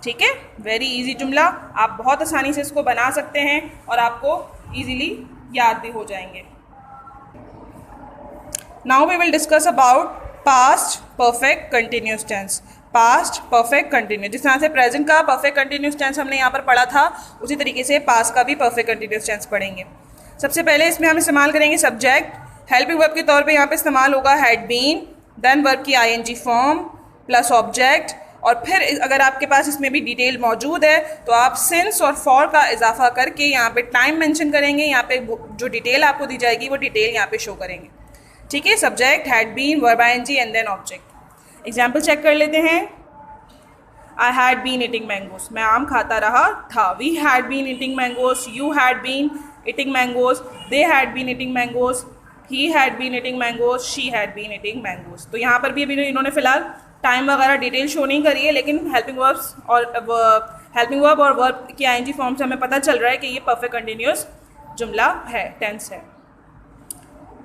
ठीक है, वेरी इजी जुमला, आप बहुत आसानी से इसको बना सकते हैं और आपको इजीली याद भी हो जाएंगे। Now we will discuss about past perfect continuous tense. Past perfect continuous, जिस तरह से प्रेजेंट का परफेक्ट कंटिन्यूस टेंस हमने यहाँ पर पढ़ा था, उसी तरीके से पास्ट का भी परफेक्ट कंटिन्यूस टेंस पढ़ेंगे। सबसे पहले इसमें हम इस्तेमाल करेंगे सब्जेक्ट, हेल्पिंग वर्ब के तौर पे यहाँ पे इस्तेमाल होगा हैड बीन, देन वर्ब की आईएनजी फॉर्म प्लस ऑब्जेक्ट, और फिर अगर आपके पास इसमें भी डिटेल मौजूद है तो आप सिंस और फॉर का इजाफा करके यहाँ पे टाइम मेंशन करेंगे, यहाँ पे जो डिटेल आपको दी जाएगी वो डिटेल यहाँ पे शो करेंगे। ठीक है, subject, had been, verb ING and then object. Example check कर लेते हैं। I had been eating mangoes, मैं आम खाता रहा था। We had been eating mangoes, you had been eating mangoes, they had been eating mangoes, he had been eating mangoes, she had been eating mangoes. तो यहाँ पर भी अभी इन्होंने फिलहाल टाइम वगैरह डिटेल शो नहीं करी है, लेकिन हेल्पिंग वर्ब और वर्ब की आईएनजी फॉर्म से हमें पता चल रहा है कि ये परफेक्ट कंटिन्यूस जुमला है, टेंस है।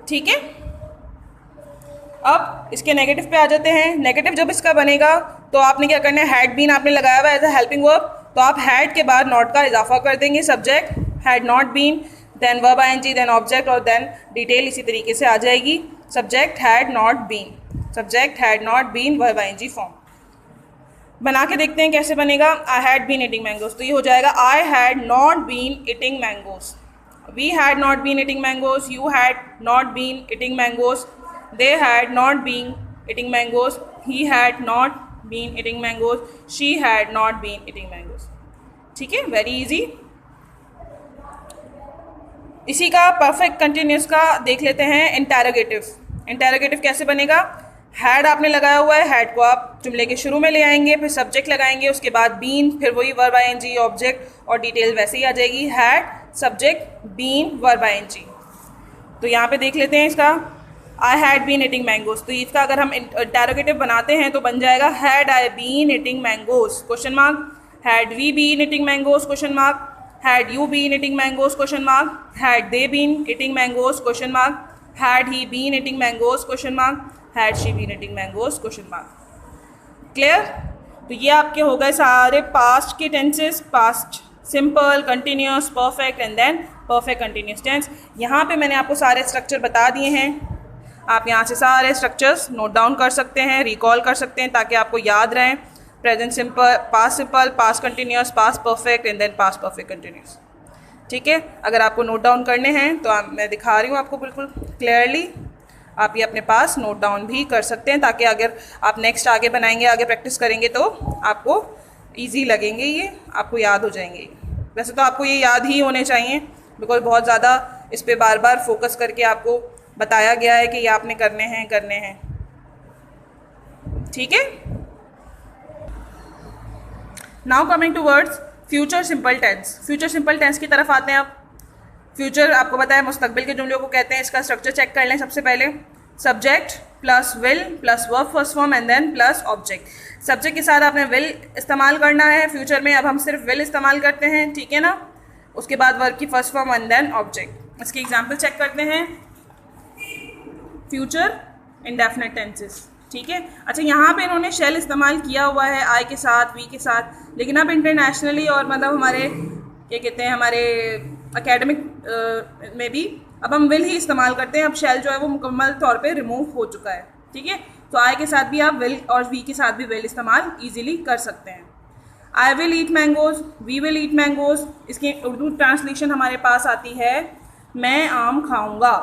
ठीक है, अब इसके नेगेटिव पे आ जाते हैं। नेगेटिव जब इसका बनेगा तो आपने क्या करना है, हैड बीन आपने लगाया हुआ एज अ हेल्पिंग वर्ब, तो आप हैड के बाद नॉट का इजाफा कर देंगे, subject had not been, then verb ING, then object और देन डिटेल इसी तरीके से आ जाएगी। Subject had not been, subject had not been, verb ING form. बना के देखते हैं कैसे बनेगा। I had been eating mangoes, तो ये हो जाएगा I had not been eating mangoes, we had not been eating mangoes, you had not been eating mangoes, they had not been eating mangoes, he had not been eating mangoes, she had not been eating mangoes. ठीक है, वेरी इजी। इसी का परफेक्ट कंटिन्यूस का देख लेते हैं इंटेरोगेटिव। इंटेरोगेटिव कैसे बनेगा, हैड आपने लगाया हुआ है, हैड को आप जुमले के शुरू में ले आएंगे, फिर सब्जेक्ट लगाएंगे, उसके बाद बीन, फिर वही वर्ब आईएनजी, ऑब्जेक्ट और डिटेल वैसे ही आ जाएगी, had subject been verb ING. तो यहाँ पे देख लेते हैं इसका, I had been eating mangoes, तो इसका अगर हम इंटेरोगेटिव बनाते हैं तो बन जाएगा had I been eating mangoes question mark, had we been eating mangoes question mark, had you been eating mangoes question mark, had they been eating mangoes question mark, had he been eating mangoes question mark, had she been eating mangoes question mark. Clear. तो ये आपके हो गए सारे पास्ट के tenses, past simple, continuous, perfect and then perfect continuous tense. यहाँ पे मैंने आपको सारे स्ट्रक्चर बता दिए हैं। आप यहाँ से सारे स्ट्रक्चर्स नोट डाउन कर सकते हैं, रिकॉल कर सकते हैं ताकि आपको याद रहें। Present simple, past continuous, past perfect and then past perfect continuous. ठीक है, अगर आपको नोट डाउन करने हैं तो मैं दिखा रही हूँ आपको बिल्कुल क्लियरली, आप ये अपने पास नोट डाउन भी कर सकते हैं ताकि अगर आप नेक्स्ट आगे बनाएंगे, आगे प्रैक्टिस करेंगे तो आपको ईजी लगेंगे, ये आपको याद हो जाएंगे। वैसे तो आपको ये याद ही होने चाहिए बिकॉज बहुत ज़्यादा इस पर बार बार फोकस करके आपको बताया गया है कि ये आपने करने हैं। ठीक है, now coming towards future simple tense. Future simple tense की तरफ आते हैं आप। फ्यूचर आपको पता है मुस्तकबिल के जुमलों को कहते हैं। इसका स्ट्रक्चर चेक कर लें। सबसे पहले subject plus will plus verb first form and then plus object. Subject के साथ आपने विल इस्तेमाल करना है फ्यूचर में। अब हम सिर्फ विल इस्तेमाल करते हैं, ठीक है ना। उसके बाद वर्ब की first form and then object. इसके एग्जाम्पल चेक करते हैं। फ्यूचर इंडेफिनिट टेंसेस, ठीक है। अच्छा, यहाँ पे इन्होंने शेल इस्तेमाल किया हुआ है आई के साथ, वी के साथ, लेकिन अब इंटरनेशनली और मतलब हमारे क्या कहते हैं, हमारे एकेडमिक में भी अब हम विल ही इस्तेमाल करते हैं। अब शेल जो है वो मुकम्मल तौर पे रिमूव हो चुका है, ठीक है। तो आई के साथ भी आप विल और वी के साथ भी विल इस्तेमाल इजीली कर सकते हैं। I will eat mangoes, we will eat mangoes. इसकी उर्दू ट्रांसलेशन हमारे पास आती है मैं आम खाऊंगा।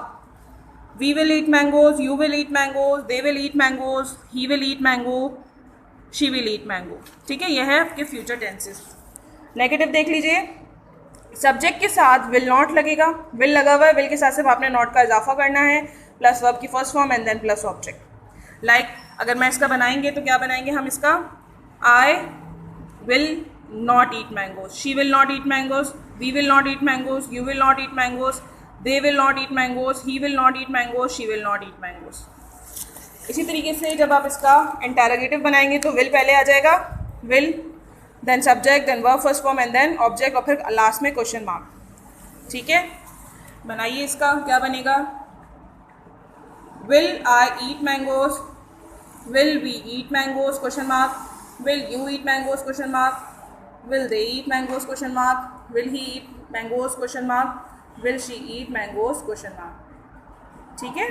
We will eat mangoes, you will eat mangoes, they will eat mangoes, he will eat mango, she will eat mango, ठीक है। यह है आपके फ्यूचर टेंसेस। नेगेटिव देख लीजिए। सब्जेक्ट के साथ विल नॉट लगेगा, विल लगा हुआ है, विल के साथ सिर्फ आपने नॉट का इजाफा करना है, प्लस वर्ब की first form and then plus object. Like अगर मैं इसका बनाएंगे तो क्या बनाएंगे हम इसका, I will not eat mangoes, she will not eat mangoes, we will not eat mangoes, you will not eat mangoes, they will not eat mangoes, he will not eat mangoes, she will not eat mangoes. इसी तरीके से जब आप इसका इंटरोगेटिव बनाएंगे तो विल पहले आ जाएगा, will then subject then verb first form and then object और फिर लास्ट में क्वेश्चन मार्क, ठीक है। बनाइए इसका, क्या बनेगा, will I eat mangoes, will we eat mangoes question mark, will you eat mangoes question mark, will they eat mangoes question mark, will he eat mangoes question mark, will she eat mangoes question mark, ठीक है।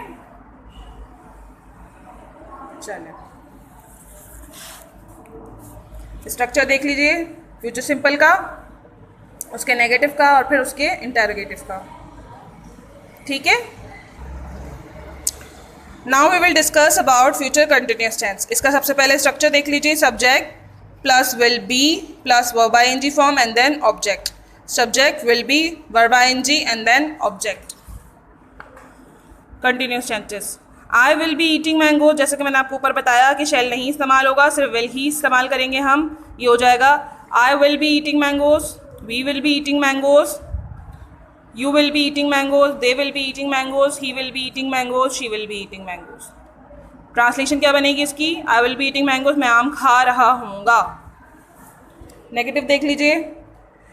चलिए स्ट्रक्चर देख लीजिए फ्यूचर सिंपल का, उसके नेगेटिव का और फिर उसके इंटरोगेटिव का, ठीक है। Now we will discuss about future continuous tense. इसका सबसे पहले स्ट्रक्चर देख लीजिए। Subject plus will be plus verb ING form and then object. Subject will be verb ING and then object. Continuous tenses. I will be eating mango, जैसे कि मैंने आपको ऊपर बताया कि शेल नहीं इस्तेमाल होगा, सिर्फ विल ही इस्तेमाल करेंगे हम। ये हो जाएगा I will be eating mangoes, we will be eating mangoes, you will be eating mangoes, they will be eating mangoes, he will be eating mangoes, she will be eating mangoes. Translation क्या बनेगी इसकी, I will be eating mangoes, मैं आम खा रहा हूँगा। नेगेटिव देख लीजिए,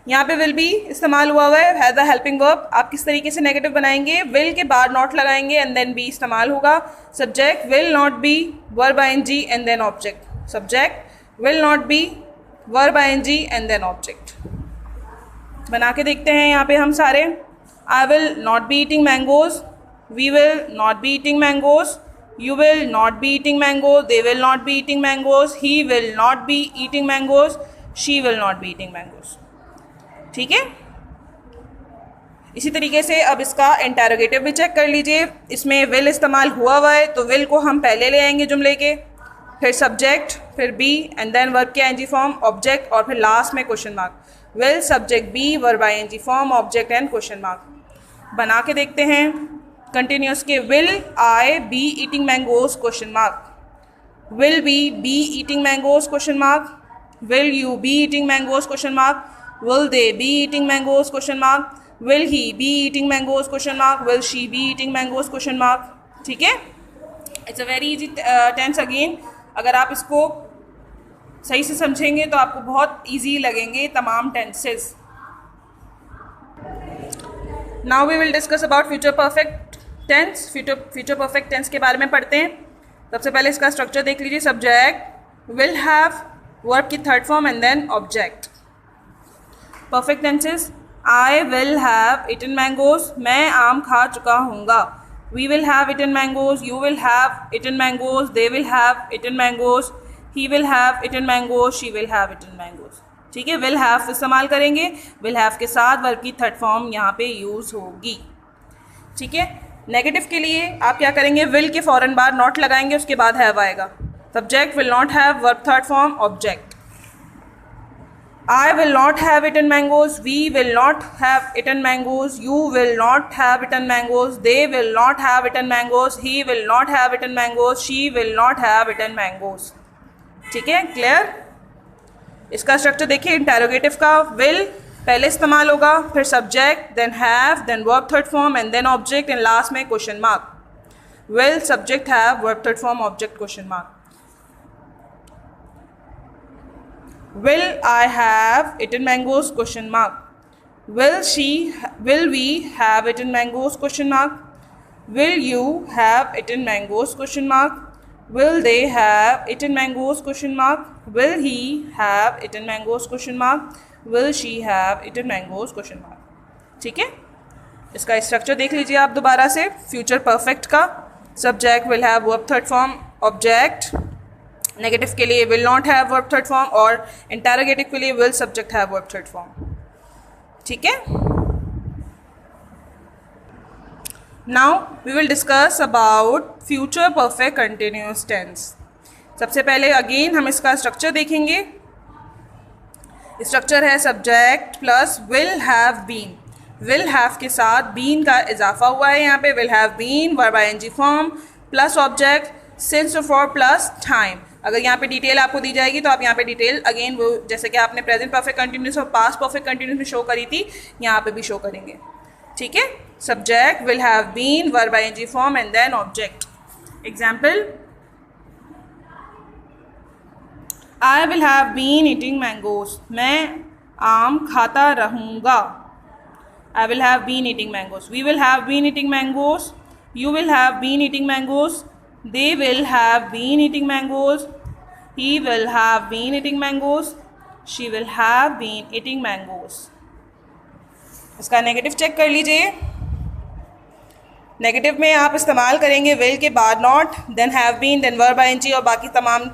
यहाँ पे विल बी इस्तेमाल हुआ है हैज़ अ हेल्पिंग वर्ब। आप किस तरीके से नेगेटिव बनाएंगे, विल के बाद नॉट लगाएंगे एंड देन बी इस्तेमाल होगा। Subject will not be verb ING and then object. Subject will not be verb ING and then object. बना के देखते हैं यहाँ पे हम सारे। I will not be eating mangoes, we will not be eating mangoes, you will not be eating mangoes, they will not be eating mangoes, he will not be eating mangoes, she will not be eating mangoes, ठीक है। इसी तरीके से अब इसका इंटरोगेटिव भी चेक कर लीजिए। इसमें विल इस्तेमाल हुआ है तो विल को हम पहले ले आएंगे जुमले के, फिर सब्जेक्ट, फिर बी एंड देन वर्ब के आईएनजी फॉर्म, ऑब्जेक्ट और फिर लास्ट में question mark. Will subject be verb ING form object and question mark. बना के देखते हैं कंटिन्यूअस के। Will I be eating mangoes question mark, will be eating mangoes question mark, will you be eating mangoes question mark, will they be eating mangoes question mark, will he be eating mangoes question mark, will she be eating mangoes question mark, ठीक है। It's a very easy tense again. अगर आप इसको सही से समझेंगे तो आपको बहुत इजी लगेंगे तमाम tenses. Now we will discuss about future perfect tense. Future perfect tense के बारे में पढ़ते हैं। सबसे पहले इसका स्ट्रक्चर देख लीजिए। सब्जेक्ट विल हैव वर्ब की third form and then object. Perfect tenses, I will have eaten mangoes, मैं आम खा चुका हूँगा। we will have eaten mangoes, you will have eaten mangoes, they will have eaten mangoes, he will have eaten mangoes, she will have eaten mangoes. ठीक है, will have इस्तेमाल करेंगे, will have के साथ वर्ब की थर्ड फॉर्म यहाँ पे यूज़ होगी. ठीक है, नेगेटिव के लिए आप क्या करेंगे, will के फ़ौरन बाद नॉट लगाएंगे, उसके बाद हैव आएगा. Subject will not have, verb third form object. I will not have eaten mangoes, we will not have eaten mangoes, you will not have eaten mangoes, they will not have eaten mangoes, he will not have eaten mangoes, she will not have eaten mangoes. ठीक है, क्लियर. इसका स्ट्रक्चर देखिए, इंटेरोगेटिव का will पहले इस्तेमाल होगा, फिर subject, then have, then verb third form and then object and last में question mark. will, subject, have, verb third form, object, question mark. Will I have eaten mangoes? Question mark. Will we have eaten mangoes? Question mark. Will you have eaten mangoes? Question mark. Will they have eaten mangoes? Question mark. Will he have eaten mangoes? Question mark. Will she have eaten mangoes? Question mark. ठीक है, इसका स्ट्रक्चर देख लीजिए आप दोबारा से. फ्यूचर परफेक्ट का subject will have verb third form object, negative के लिए will not have verb third form और इंटेरोगेटिव के लिए will subject have verb third form. ठीक है, now we will discuss about future perfect continuous tense. सबसे पहले अगेन हम इसका स्ट्रक्चर देखेंगे. स्ट्रक्चर है subject plus will have been. will have के साथ been का इजाफा हुआ है यहाँ पे. will have been verb ing form plus object since for plus time. अगर यहाँ पे डिटेल आपको दी जाएगी तो आप यहाँ पे डिटेल अगेन वो जैसे कि आपने प्रेजेंट परफेक्ट कंटिन्यूस और पास्ट परफेक्ट कंटिन्यूस में शो करी थी, यहाँ पे भी शो करेंगे. ठीक है, subject will have been, verb ing form and then object. Example, I will have been eating mangoes. मैं आम खाता रहूँगा. I will have been eating mangoes. We will have been eating mangoes. You will have been eating mangoes. They will have been eating mangoes. He will have been eating mangoes. She will have been eating mangoes. इसका नेगेटिव चेक कर लीजिए. नेगेटिव में आप इस्तेमाल करेंगे will के बाद not, then have been, then verb ing और बाकी तमाम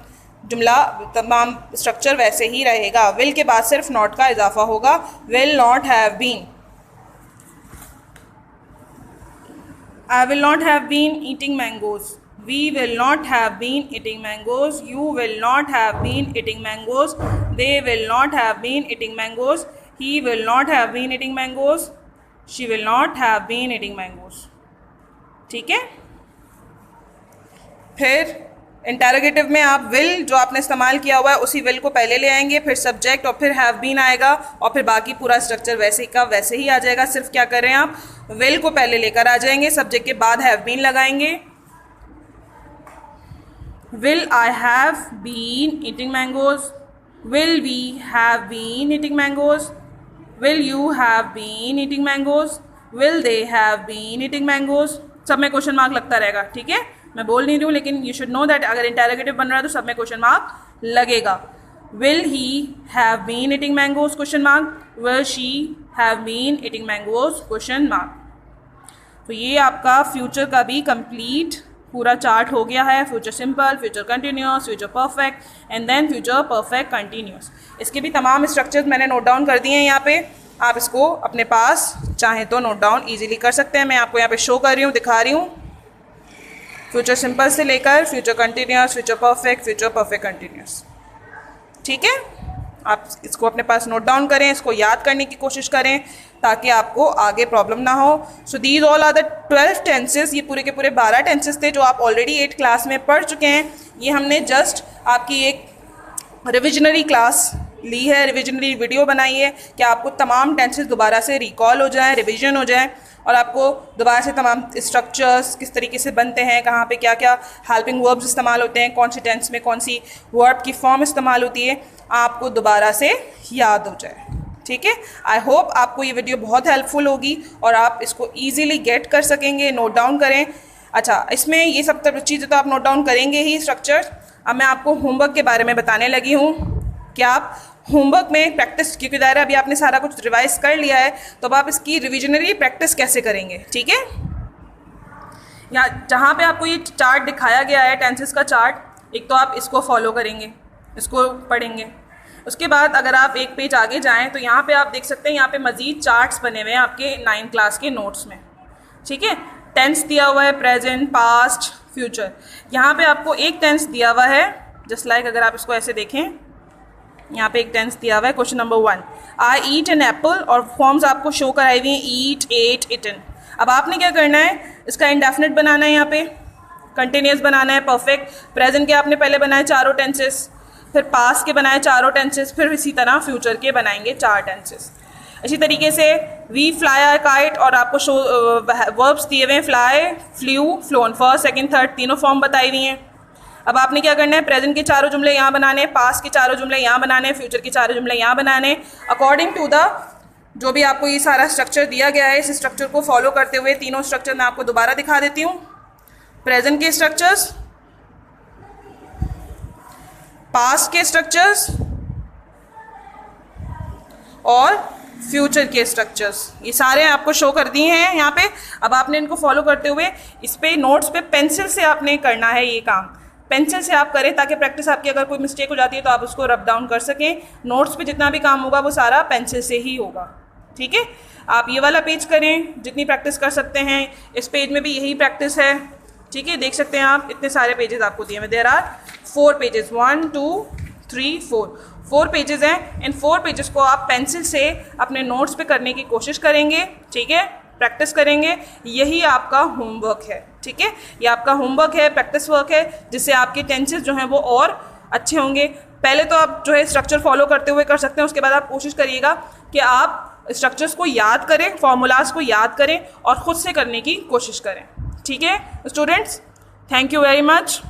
जुमला तमाम स्ट्रक्चर वैसे ही रहेगा. will के बाद सिर्फ not का इजाफा होगा. will not have been. I will not have been eating mangoes. We will not have been eating mangoes. You will not have been eating mangoes. They will not have been eating mangoes. He will not have been eating mangoes. She will not have been eating mangoes. ठीक है, फिर इंटेरोगेटिव में आप will जो आपने इस्तेमाल किया हुआ है उसी will को पहले ले आएंगे, फिर सब्जेक्ट और फिर have been आएगा और फिर बाकी पूरा स्ट्रक्चर वैसे का वैसे ही आ जाएगा. सिर्फ क्या कर रहे हैं आप, will को पहले लेकर आ जाएंगे, सब्जेक्ट के बाद have been लगाएंगे. Will I have been eating mangoes? Will we have been eating mangoes? Will you have been eating mangoes? Will they have been eating mangoes? सब में क्वेश्चन मार्क लगता रहेगा. ठीक है, मैं बोल नहीं रही हूँ लेकिन यू शुड नो दैट अगर इंटेरोगेटिव बन रहा है तो सब में क्वेश्चन मार्क लगेगा. Will he have been eating mangoes? Question mark. Will she have been eating mangoes? Question mark. तो ये आपका फ्यूचर का भी कंप्लीट पूरा चार्ट हो गया है. Future simple, future continuous, future perfect and then future perfect continuous. इसके भी तमाम स्ट्रक्चर्स मैंने नोट डाउन कर दिए हैं यहाँ पे. आप इसको अपने पास चाहें तो नोट डाउन इजीली कर सकते हैं. मैं आपको यहाँ पे शो कर रही हूँ, दिखा रही हूँ. फ्यूचर सिंपल से लेकर future continuous, future perfect continuous. ठीक है, आप इसको अपने पास नोट डाउन करें, इसको याद करने की कोशिश करें ताकि आपको आगे प्रॉब्लम ना हो. So these all are the 12 tenses. ये पूरे के पूरे 12 टेंसेस थे जो आप ऑलरेडी 8 क्लास में पढ़ चुके हैं. ये हमने जस्ट आपकी एक रिविजनरी क्लास ली है, रिविजनरी वीडियो बनाई है कि आपको तमाम टेंसेस दोबारा से रिकॉल हो जाए, रिविजन हो जाए और आपको दोबारा से तमाम स्ट्रक्चर्स किस तरीके से बनते हैं, कहाँ पे क्या क्या हेल्पिंग वर्ब्स इस्तेमाल होते हैं, कौन सी टेंस में कौन सी वर्ब की फॉर्म इस्तेमाल होती है, आपको दोबारा से याद हो जाए. ठीक है, आई होप आपको ये वीडियो बहुत हेल्पफुल होगी और आप इसको ईजीली गेट कर सकेंगे. नोट डाउन करें. अच्छा, इसमें ये सब चीज़ें तो आप नोट डाउन करेंगे ही स्ट्रक्चर. अब मैं आपको होमवर्क के बारे में बताने लगी हूँ कि आप होमवर्क में प्रैक्टिस, क्योंकि दायरा अभी आपने सारा कुछ रिवाइज कर लिया है तो अब आप इसकी रिविजनरी प्रैक्टिस कैसे करेंगे. ठीक है, यहाँ जहाँ पे आपको ये चार्ट दिखाया गया है टेंसेस का चार्ट, एक तो आप इसको फॉलो करेंगे, इसको पढ़ेंगे। उसके बाद अगर आप एक पेज आगे जाएं तो यहाँ पे आप देख सकते हैं यहाँ पे मज़ीद चार्ट्स बने हुए हैं आपके 9 क्लास के नोट्स में, ठीक है। टेंस दिया हुआ है, प्रेजेंट, पास्ट, फ्यूचर। यहाँ पे आपको एक टेंस दिया हुआ है, जस्ट लाइक अगर आप इसको ऐसे देखें, यहाँ पे एक टेंस दिया हुआ है, question number 1, I eat an apple, और फॉर्म्स आपको शो कराई हुई हैं, ईट, एट, इटन। अब आपने क्या करना है, इसका इंडेफिनिट बनाना है, यहाँ पे कंटिन्यूस बनाना है, परफेक्ट। प्रेजेंट के आपने पहले बनाए चारों टेंसेस, फिर पास्ट के बनाए चारों टेंसेस, फिर इसी तरह फ्यूचर के बनाएंगे 4 टेंसेस। इसी तरीके से वी फ्लाई आ काइट, और आपको शो वर्ब्स दिए हुए हैं, fly, flu, phloem, first, second, third, तीनों फॉर्म बताई हुई हैं। अब आपने क्या करना है, प्रेजेंट के चारों जुमले यहाँ बनाने, पास्ट के चारों जुमले यहाँ बनाने, फ्यूचर के चारों जुमले यहाँ बनाने, अकॉर्डिंग टू द जो भी आपको ये सारा स्ट्रक्चर दिया गया है। इस स्ट्रक्चर को फॉलो करते हुए तीनों स्ट्रक्चर मैं आपको दोबारा दिखा देती हूँ। प्रेजेंट के स्ट्रक्चर्स, पास्ट के स्ट्रक्चर्स और फ्यूचर के स्ट्रक्चर्स, ये सारे आपको शो कर दिए हैं यहाँ पे। अब आपने इनको फॉलो करते हुए इस पे नोट्स पे पेंसिल से आपने करना है ये काम। पेंसिल से आप करें ताकि प्रैक्टिस आपकी अगर कोई मिस्टेक हो जाती है तो आप उसको रब डाउन कर सकें। नोट्स पे जितना भी काम होगा वो सारा पेंसिल से ही होगा, ठीक है। आप ये वाला पेज करें, जितनी प्रैक्टिस कर सकते हैं। इस पेज में भी यही प्रैक्टिस है, ठीक है। देख सकते हैं आप, इतने सारे पेजेस आपको दिए हैं। देयर आर 4 पेजेस, 1 2 3 4 पेजेस हैं। इन 4 पेजेस को आप पेंसिल से अपने नोट्स पे करने की कोशिश करेंगे, ठीक है, प्रैक्टिस करेंगे। यही आपका होमवर्क है, ठीक है। ये आपका होमवर्क है, प्रैक्टिस वर्क है, जिससे आपके टेंसेस जो हैं वो और अच्छे होंगे। पहले तो आप जो है स्ट्रक्चर फॉलो करते हुए कर सकते हैं, उसके बाद आप कोशिश करिएगा कि आप स्ट्रक्चर्स को याद करें, फॉर्मूलाज को याद करें और ख़ुद से करने की कोशिश करें, ठीक है students. Thank you very much.